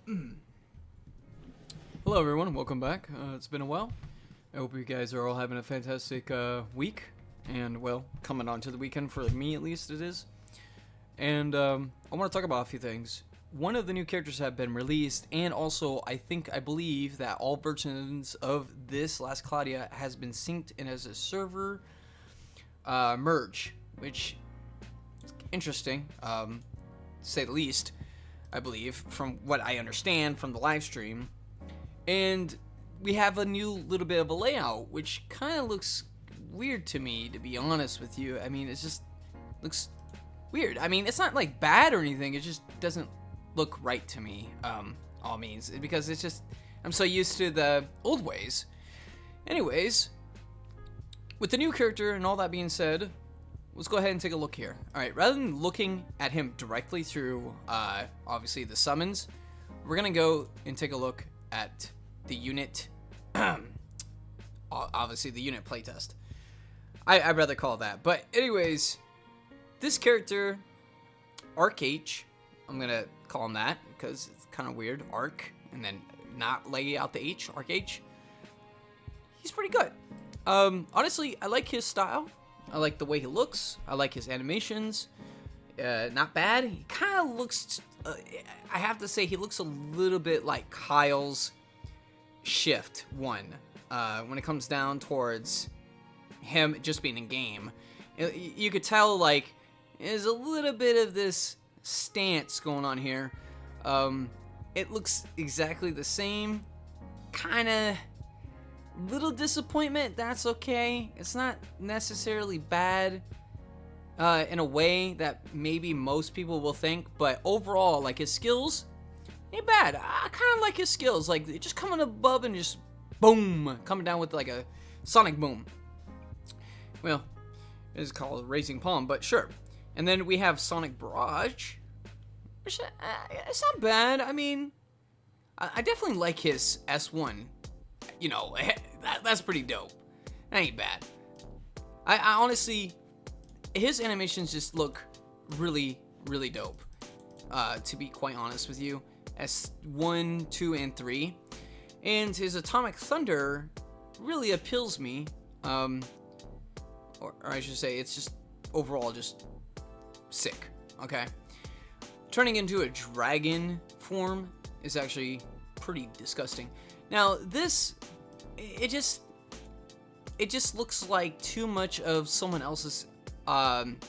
Hello everyone, welcome back. It's been a while. I hope you guys are all having a fantastic week. And, well, coming on to the weekend, for me at least it is. And I want to talk about a few things. One of the new characters have been released, and also I believe that all versions of this Last Claudia has been synced in as a server merge, which is interesting, to say the least, I believe, from what I understand from the live stream. And we have a new little bit of a layout, which kind of looks weird to me, to be honest with you. I mean, it just looks weird. I mean, it's not like bad or anything, it just doesn't look right to me, all means, because it's just, I'm so used to the old ways. Anyways, with the new character and all that being said, let's go ahead and take a look here. Alright, rather than looking at him directly through, obviously the summons, we're gonna go and take a look at the unit, obviously the unit playtest. I'd rather call it that. But anyways, this character, Arkh, I'm gonna call him that because it's kind of weird, Arkh, and then not lay out the H, Arkh. He's pretty good. Honestly, I like his style. I like the way he looks. I like his animations. Not bad. He kind of looks, I have to say, he looks a little bit like Kyle's Shift 1. When it comes down towards him just being in game. You could tell, like, there's a little bit of this stance going on here. It looks exactly the same. Kind of little disappointment. That's okay. It's not necessarily bad in a way that maybe most people will think, but overall, like, his skills ain't bad. I kind of like his skills, like just coming above and just boom, coming down with like a sonic boom. Well, it's called Raising Palm, but sure. And then we have Sonic Barrage, which it's not bad. I mean, I definitely like his S1. You know, that's pretty dope. That ain't bad. I honestly, his animations just look really, really dope. To be quite honest with you, S1, 2, and 3, and his Atomic Thunder really appeals me. Or I should say, it's just overall just sick. Okay, turning into a dragon form is actually pretty disgusting. Now this, it just looks like too much of someone else's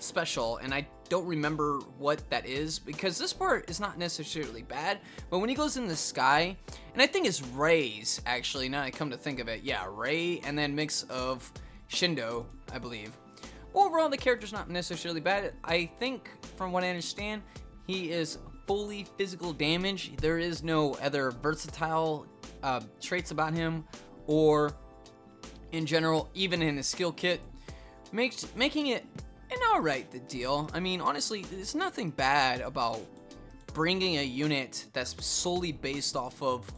special, and I don't remember what that is, because this part is not necessarily bad, but when he goes in the sky, and I think it's Ray's, actually, now I come to think of it, yeah, Ray, and then mix of Shindo, I believe. Overall, the character's not necessarily bad. I think, from what I understand, he is fully physical damage. There is no other versatile traits about him, or in general, even in his skill kit, making it an alright deal. I mean, honestly, there's nothing bad about bringing a unit that's solely based off of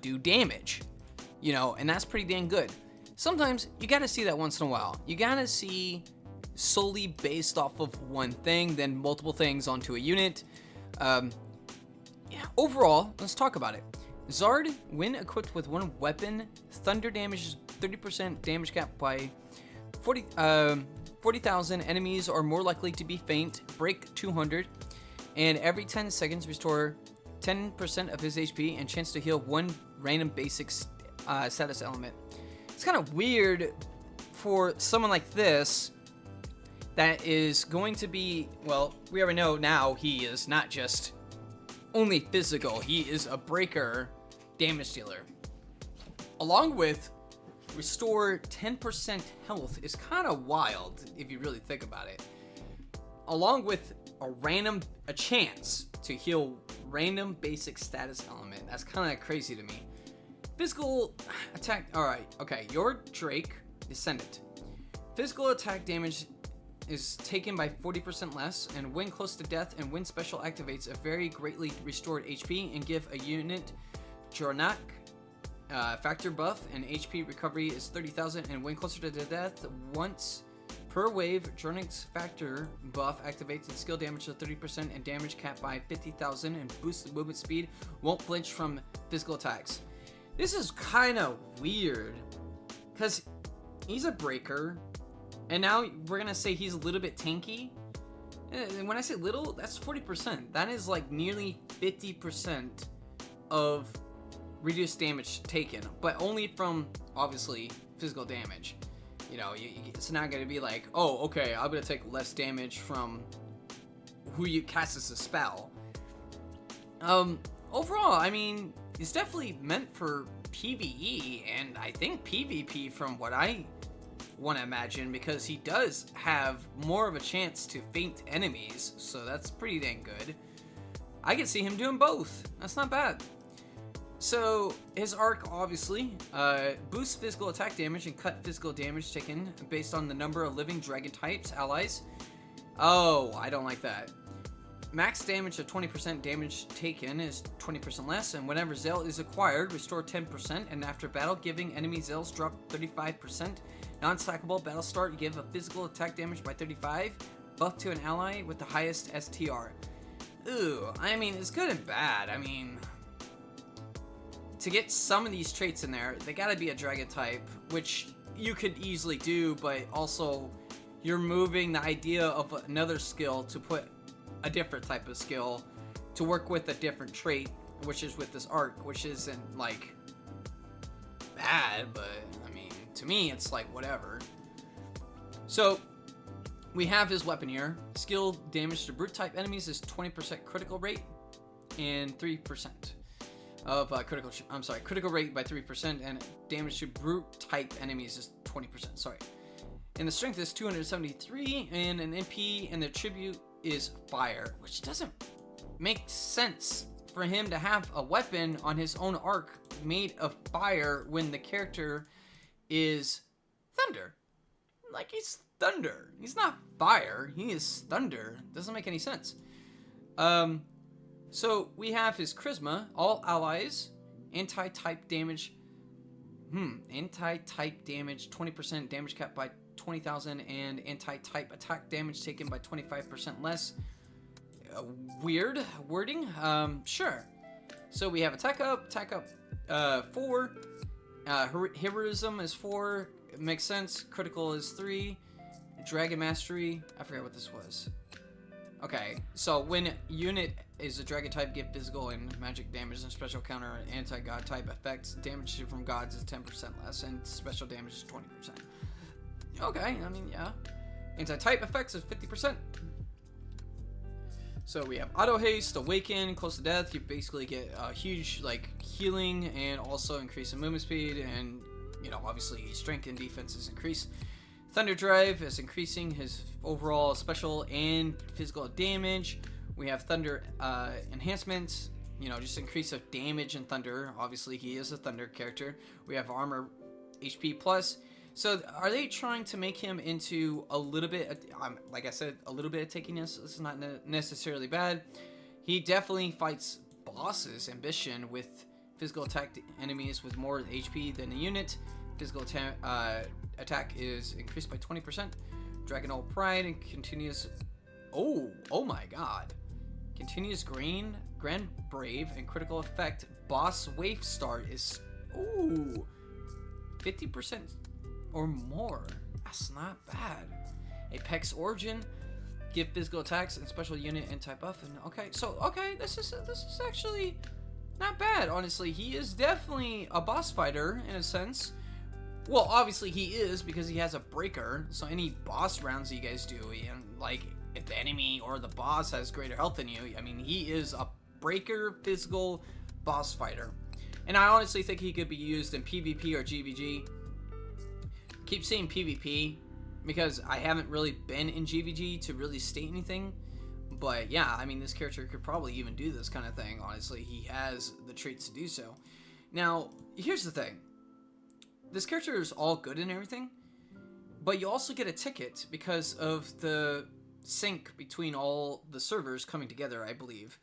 do damage, you know, and that's pretty dang good. Sometimes you gotta see that once in a while. You gotta see solely based off of one thing, then multiple things onto a unit. Yeah, overall, let's talk about it. Zard, when equipped with one weapon, thunder damages 30% damage cap by 40,000 enemies are more likely to be faint, break 200, and every 10 seconds restore 10% of his HP and chance to heal one random basic status element. It's kind of weird for someone like this that is going to be, well, we already know now he is not just only physical, he is a breaker damage dealer. Along with restore 10% health is kind of wild if you really think about it. Along with a chance to heal random basic status element. That's kind of crazy to me. Physical attack, alright, okay, your Drake, Descendant. Physical attack damage is taken by 40% less, and when close to death and when special activates a very greatly restored HP and give a unit Jornak factor buff, and HP recovery is 30,000, and when closer to death, once Per wave, Jornik's factor buff activates and skill damage to 30% and damage capped by 50,000 and boosts movement speed. Won't flinch from physical attacks. This is kind of weird because he's a breaker, and now we're gonna say he's a little bit tanky. And when I say little, that's 40%. That is like nearly 50% of reduced damage taken, but only from obviously physical damage. You know, it's not going to be like, oh, okay, I'm going to take less damage from who you cast as a spell. Overall, I mean, it's definitely meant for PvE, and I think PvP from what I want to imagine, because he does have more of a chance to feint enemies, so that's pretty dang good. I can see him doing both. That's not bad. So, his Arkh, obviously, boosts physical attack damage and cut physical damage taken based on the number of living dragon types, allies. Oh, I don't like that. Max damage of 20% damage taken is 20% less, and whenever Zell is acquired, restore 10%, and after battle, giving enemy Zells drop 35%. Non-stackable, battle start, give a physical attack damage by 35, buff to an ally with the highest STR. Ooh, I mean, it's good and bad. I mean, to get some of these traits in there, they gotta be a dragon type, which you could easily do, but also you're moving the idea of another skill to put a different type of skill to work with a different trait, which is with this Arkh, which isn't like bad, but I mean, to me, it's like whatever. So we have his weapon here. Skill damage to brute type enemies is 20% critical rate and 3%. Of critical rate by 3%, and damage to brute type enemies is 20%. Sorry. And the strength is 273, and an MP, and the tribute is fire, which doesn't make sense for him to have a weapon on his own Arkh made of fire when the character is thunder. Like, he's thunder. He's not fire. He is thunder. Doesn't make any sense. So we have his charisma, all allies, anti-type damage. Anti-type damage, 20% damage capped by 20,000, and anti-type attack damage taken by 25% less. Weird wording. Sure. So we have attack up 4. Heroism is 4. It makes sense. Critical is 3. Dragon mastery. I forgot what this was. Okay, so when unit is a dragon type, give physical and magic damage and special counter anti-god type effects. Damage from gods is 10% less, and special damage is 20%. Okay, I mean, yeah. Anti-type effects is 50%. So we have auto haste, awaken, close to death. You basically get a huge like healing and also increase in movement speed, and you know, obviously strength and defense is increased. Thunder Drive is increasing his overall special and physical damage. We have Thunder enhancements, you know, just increase of damage and Thunder. Obviously, he is a Thunder character. We have Armor HP plus. So, are they trying to make him into a little bit, like I said, a little bit of tankiness? This is not necessarily bad. He definitely fights bosses, Ambition, with physical attack enemies with more HP than a unit. Physical attack is increased by 20%. Dragonol Pride and continuous. Oh my god. Continuous Grand Brave and critical effect. Boss wave start is 50% or more. That's not bad. Apex Origin. Give physical attacks and special unit and type buff. And okay, this is actually not bad. Honestly, he is definitely a boss fighter in a sense. Well, obviously he is, because he has a breaker, so any boss rounds you guys do, and like, if the enemy or the boss has greater health than you, I mean, he is a breaker physical boss fighter. And I honestly think he could be used in PvP or GVG. Keep saying PvP, because I haven't really been in GVG to really state anything. But yeah, I mean, this character could probably even do this kind of thing, honestly. He has the traits to do so. Now, here's the thing. This character is all good and everything, but you also get a ticket because of the sync between all the servers coming together, I believe.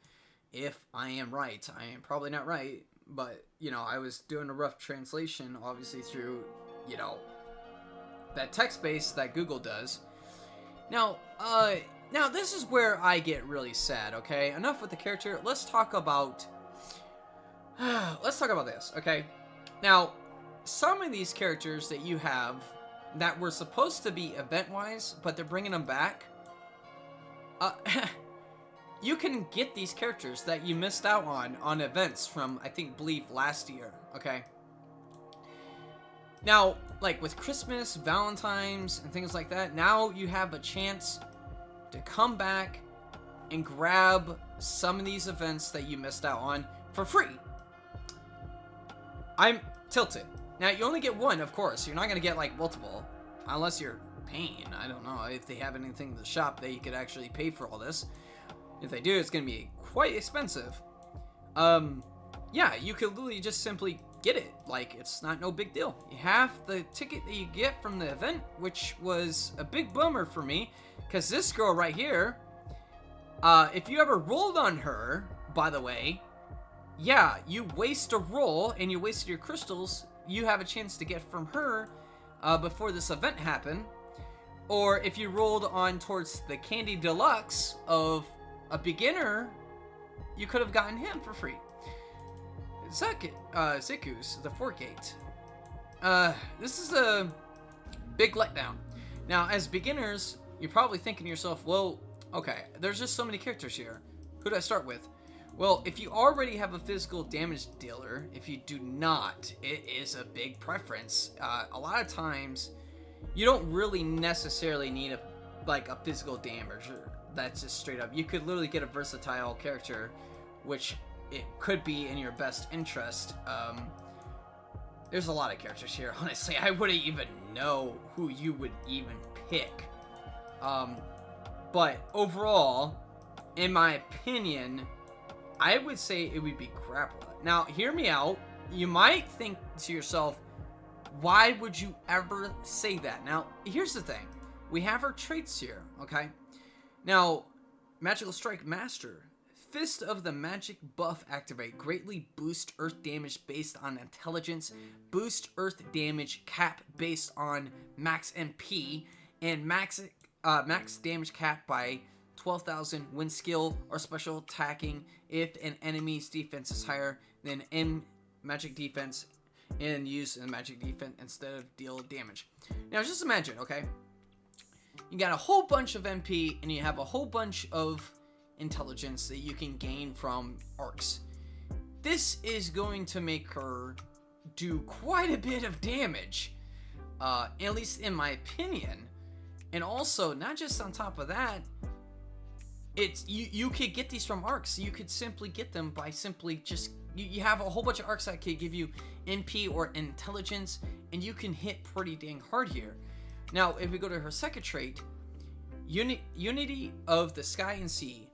If I am right. I am probably not right, but, you know, I was doing a rough translation, obviously, through, you know, that text base that Google does. Now this is where I get really sad, okay? Enough with the character. Let's talk about this, okay? Now, some of these characters that you have that were supposed to be event-wise, but they're bringing them back, you can get these characters that you missed out on events from, I believe last year, okay? Now, like with Christmas, Valentine's, and things like that, now you have a chance to come back and grab some of these events that you missed out on for free. I'm tilted. Now, you only get one, of course. You're not going to get, like, multiple. Unless you're paying. I don't know if they have anything in the shop that you could actually pay for all this. If they do, it's going to be quite expensive. Yeah, you could literally just simply get it. Like, it's not no big deal. You have the ticket that you get from the event, which was a big bummer for me. Because this girl right here, if you ever rolled on her, by the way, yeah, you waste a roll and you wasted your crystals, you have a chance to get from her before this event happened. Or if you rolled on towards the Candy Deluxe of a beginner, you could have gotten him for free. Zikus, the Forgate. This is a big letdown. Now, as beginners, you're probably thinking to yourself, well, okay, there's just so many characters here. Who do I start with? Well, if you already have a physical damage dealer, if you do not, it is a big preference. A lot of times, you don't really necessarily need a physical damager. That's just straight up. You could literally get a versatile character, which it could be in your best interest. There's a lot of characters here. Honestly, I wouldn't even know who you would even pick. But overall, in my opinion, I would say it would be Grappler. Now, hear me out. You might think to yourself, why would you ever say that? Now, here's the thing. We have our traits here, okay? Now, Magical Strike Master. Fist of the Magic buff activate. Greatly boost earth damage based on intelligence. Boost earth damage cap based on max MP. And max damage cap by 12,000 when skill or special attacking if an enemy's defense is higher than in magic defense and use in magic defense instead of deal damage. Now just imagine, okay? You got a whole bunch of MP and you have a whole bunch of intelligence that you can gain from Arkhs. This is going to make her do quite a bit of damage, at least in my opinion. And also, not just on top of that, it's you could get these from Arkhs. You could simply get them by simply just you have a whole bunch of Arkhs that could give you MP or intelligence, and you can hit pretty dang hard here. Now, if we go to her second trait, Unity of the Sky and Sea.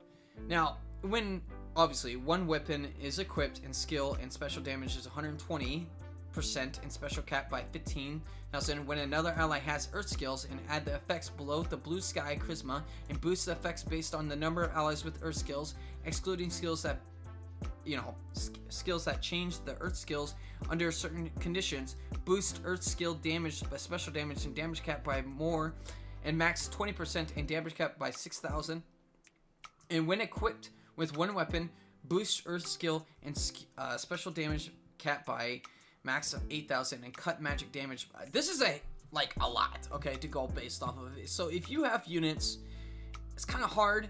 Now, when obviously one weapon is equipped and skill and special damage is 120% and special cap by 15. Now, so when another ally has Earth skills, and add the effects below the blue sky charisma and boost the effects based on the number of allies with Earth skills, excluding skills that skills that change the Earth skills under certain conditions. Boost Earth skill damage by special damage and damage cap by more, and max 20% and damage cap by 6,000. And when equipped with one weapon, boost Earth skill and special damage cap by max of 8,000 and cut magic damage. This is a lot, okay, to go based off of it. So if you have units, it's kind of hard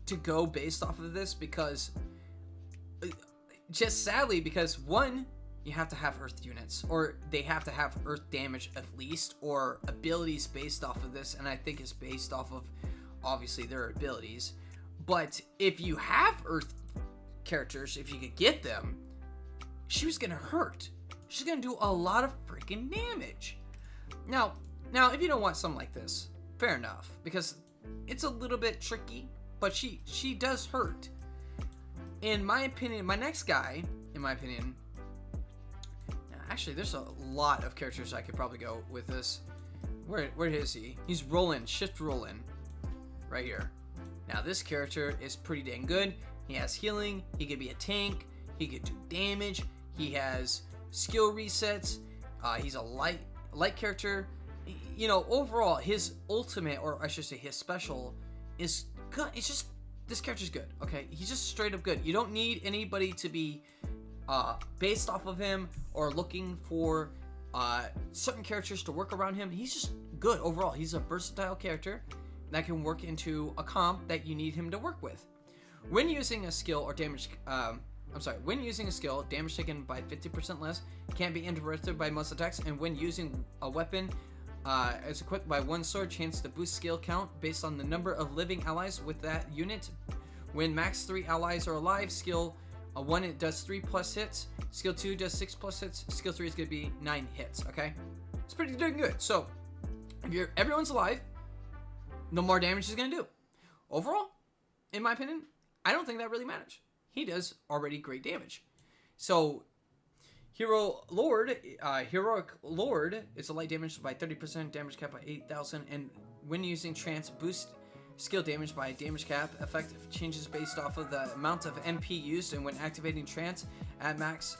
to go based off of this because just sadly, because one, you have to have Earth units, or they have to have Earth damage at least, or abilities based off of this, and I think it's based off of obviously their abilities. But if you have Earth characters, if you could get them, she was gonna hurt. She's gonna do a lot of freaking damage. Now, if you don't want something like this, fair enough, because it's a little bit tricky, but she does hurt. In my opinion, my next guy, in my opinion, actually, there's a lot of characters I could probably go with this. Where is he? He's rolling, shift rolling, right here. Now, this character is pretty dang good. He has healing. He could be a tank. He could do damage. He has skill resets. He's a light character, you know, overall, his ultimate, or I should say his special, is good. It's just, this character's good, okay? He's just straight up good. You don't need anybody to be based off of him or looking for certain characters to work around him. He's just good overall. He's a versatile character that can work into a comp that you need him to work with. When using a skill or damage, when using a skill, damage taken by 50% less, can't be interrupted by most attacks, and when using a weapon as equipped by one sword, chance to boost skill count based on the number of living allies with that unit. When max 3 allies are alive, skill 1 it does 3+ hits, skill 2 does 6+ hits, skill 3 is going to be 9 hits, okay? It's pretty dang good. So, if everyone's alive, no more damage is going to do. Overall, in my opinion, I don't think that really matters. He does already great damage. So, Heroic Lord is a light damage by 30%, damage cap by 8,000, and when using trance, boost skill damage by damage cap. Effect changes based off of the amount of MP used, and when activating trance at max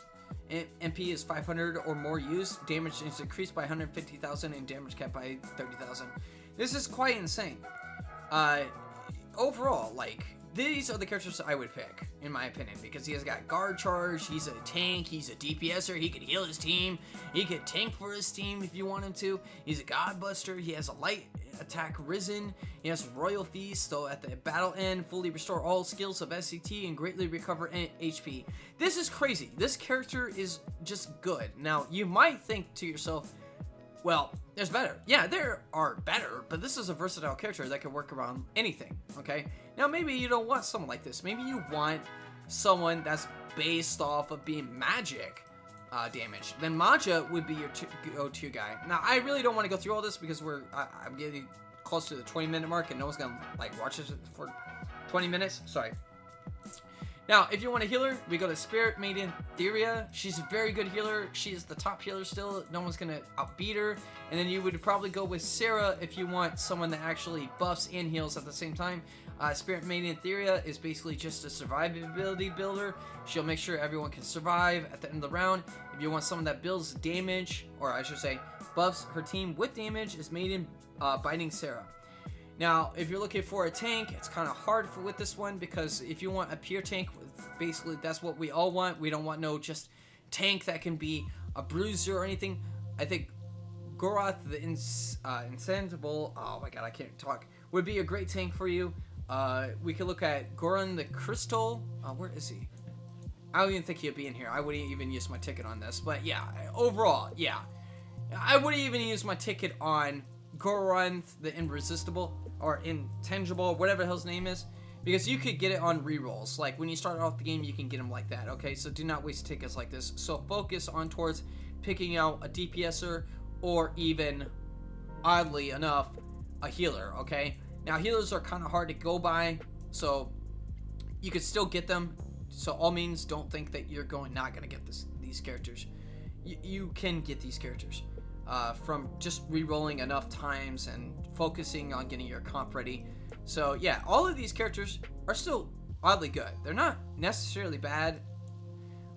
MP is 500 or more used, damage is increased by 150,000 and damage cap by 30,000. This is quite insane. Overall, like, these are the characters I would pick, in my opinion, because he has got guard charge, he's a tank, he's a DPSer, he could heal his team, he could tank for his team if you want him to, he's a godbuster, he has a light attack risen, he has royal feast, so at the battle end, fully restore all skills of SCT and greatly recover HP. This is crazy. This character is just good. Now, you might think to yourself, well, there's better. Yeah, there are better, but this is a versatile character that can work around anything, okay? Now, maybe you don't want someone like this. Maybe you want someone that's based off of being magic damage. Then Maja would be your go-to guy. Now, I really don't want to go through all this because I'm getting close to the 20-minute mark and no one's going to, like, watch this for 20 minutes. Sorry. Now, if you want a healer, we go to Spirit Maiden Theria. She's a very good healer. She is the top healer still. No one's going to outbeat her. And then you would probably go with Sarah if you want someone that actually buffs and heals at the same time. Spirit Maiden Theria is basically just a survivability builder. She'll make sure everyone can survive at the end of the round. If you want someone that builds damage, or I should say buffs her team with damage, is Maiden Biting Sarah. Now, if you're looking for a tank, it's kind of hard with this one because if you want a pure tank, basically that's what we all want. We don't want no just tank that can be a bruiser or anything. I think Goroth the Insensible, oh my god, I can't talk, would be a great tank for you. We could look at Goron the Crystal. Where is he? I don't even think he'd be in here. I wouldn't even use my ticket on this. But yeah, overall, yeah. I wouldn't even use my ticket on Goron the Irresistible or Intangible, whatever his name is, because you could get it on rerolls. Like when you start off the game, you can get them like that. Okay, so do not waste tickets like this. So focus on towards picking out a DPSer or even, oddly enough, a healer. Okay, now healers are kind of hard to go by, so you could still get them. So all means, don't think that you're not gonna get these characters. You can get these characters. From just re-rolling enough times and focusing on getting your comp ready. So yeah, all of these characters are still oddly good. They're not necessarily bad,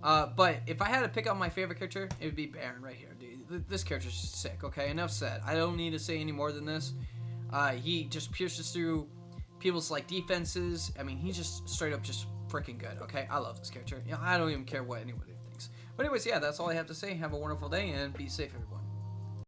but if I had to pick out my favorite character, it would be Baron right here, dude. This character's just sick, okay? Enough said. I don't need to say any more than this. He just pierces through people's like defenses. I mean, he's just straight up just freaking good, okay? I love this character. You know, I don't even care what anybody thinks. But anyways, yeah, that's all I have to say. Have a wonderful day and be safe, everybody.